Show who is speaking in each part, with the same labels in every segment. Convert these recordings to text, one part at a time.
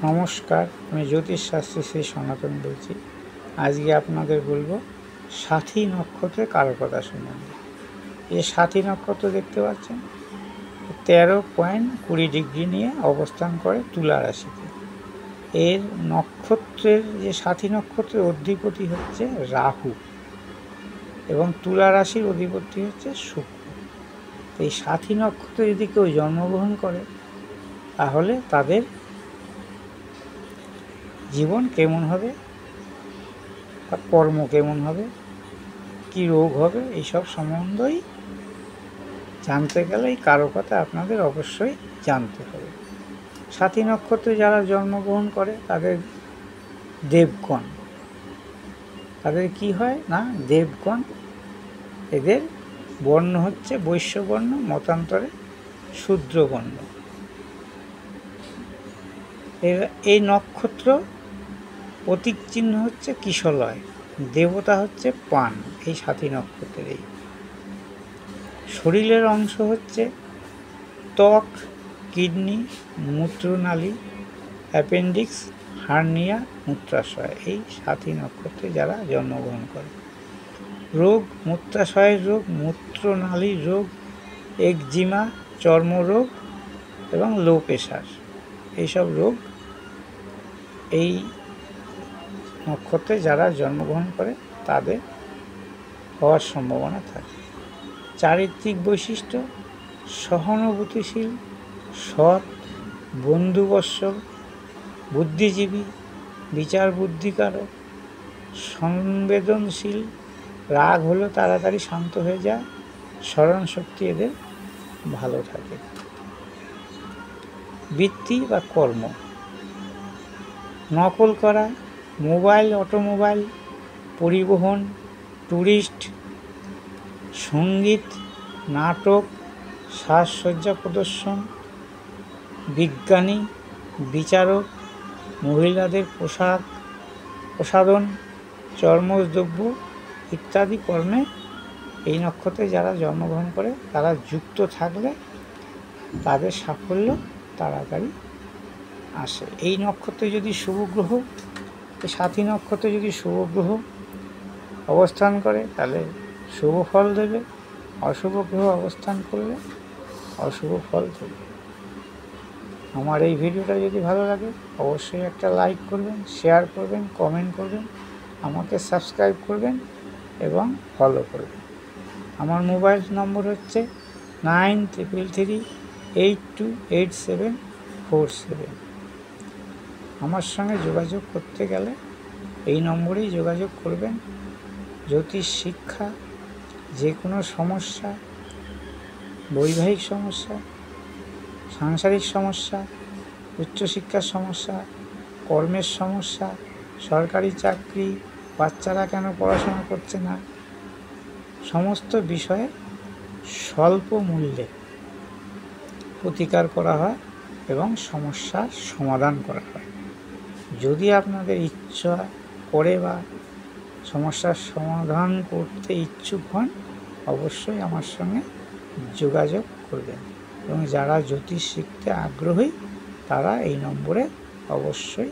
Speaker 1: নমস্কার, আমি জ্যোতিষশাস্ত্রী শ্রী সনাতন বলছি। আজকে আপনাদের বলবো সাথী নক্ষত্রের কারকতা সম্বন্ধে। এই সাথী নক্ষত্র দেখতে পাচ্ছেন 13.20 নিয়ে অবস্থান করে তুলা রাশিতে। এর নক্ষত্রের যে সাথী নক্ষত্রের অধিপতি হচ্ছে রাহু এবং তুলা রাশির অধিপতি হচ্ছে শুক্র। এই সাথী নক্ষত্রে যদি কেউ জন্মগ্রহণ করে তাহলে তাদের জীবন কেমন হবে বা কর্ম কেমন হবে, কি রোগ হবে, এইসব সম্বন্ধেই জানতে গেলে এই কারকতা আপনাদের অবশ্যই জানতে হবে। সাথী নক্ষত্রে যারা জন্মগ্রহণ করে তাদের দেবগণ, তাদের কি হয় না দেবগণ, এদের বর্ণ হচ্ছে বৈশ্যবর্ণ, মতান্তরে শূদ্রবর্ণ। এই নক্ষত্র প্রতীক চিহ্ন হচ্ছে কিশলয়, দেবতা হচ্ছে পান। এই সাথী নক্ষত্রের এই শরীরের অংশ হচ্ছে ত্বক, কিডনি, মূত্রনালী, অ্যাপেন্ডিক্স, হার্নিয়া, মূত্রাশয়। এই সাথী নক্ষত্রে যারা জন্মগ্রহণ করে রোগ, মূত্রাশয়ের রোগ, মূত্রনালীর রোগ, একজিমা, চর্মরোগ এবং লো প্রেশার, এইসব রোগ এই নক্ষত্রে যারা জন্মগ্রহণ করে তাদের হওয়ার সম্ভাবনা থাকে। চারিত্রিক বৈশিষ্ট্য: সহানুভূতিশীল, সৎ, বন্ধুবৎসল, বুদ্ধিজীবী, বিচার বুদ্ধিকারক, সংবেদনশীল, রাগ হলেও তাড়াতাড়ি শান্ত হয়ে যায়, স্মরণশক্তি এদের ভালো থাকে। বৃত্তি বা কর্ম: নকল করা, মোবাইল, অটোমোবাইল, পরিবহন, ট্যুরিস্ট, সঙ্গীত, নাটক, সাজসজ্জা প্রদর্শন, বিজ্ঞানী, বিচারক, মহিলাদের পোশাক প্রসাধন, চর্মদ্রব্য ইত্যাদি কর্মে এই নক্ষত্রে যারা জন্মগ্রহণ করে তারা যুক্ত থাকলে তাদের সাফল্য তাড়াতাড়ি আসে। এই নক্ষত্রে যদি শুভ গ্রহ, এই সাথী নক্ষত্রে যদি শুভ গ্রহ অবস্থান করে তাহলে শুভ ফল দেবে, অশুভ গ্রহ অবস্থান করলে অশুভ ফল দেবে। আমার এই ভিডিওটা যদি ভালো লাগে অবশ্যই একটা লাইক করবেন, শেয়ার করবেন, কমেন্ট করবেন, আমাকে সাবস্ক্রাইব করবেন এবং ফলো করবেন। আমার মোবাইল নম্বর হচ্ছে 9333828747। আমার সঙ্গে যোগাযোগ করতে গেলে এই নম্বরেই যোগাযোগ করবেন। জ্যোতিষ শিক্ষা, যে কোনো সমস্যা, বৈবাহিক সমস্যা, সাংসারিক সমস্যা, উচ্চশিক্ষার সমস্যা, কর্মের সমস্যা, সরকারি চাকরি, বাচ্চারা কেন পড়াশোনা করছে না, সমস্ত বিষয়ে স্বল্প মূল্যে প্রতিকার করা হয় এবং সমস্যার সমাধান করা হয়। যদি আপনাদের ইচ্ছা করে বা সমস্যার সমাধান করতে ইচ্ছুক হন অবশ্যই আমার সঙ্গে যোগাযোগ করবেন এবং যারা জ্যোতিষ শিখতে আগ্রহী তারা এই নম্বরে অবশ্যই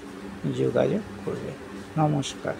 Speaker 1: যোগাযোগ করবে। নমস্কার।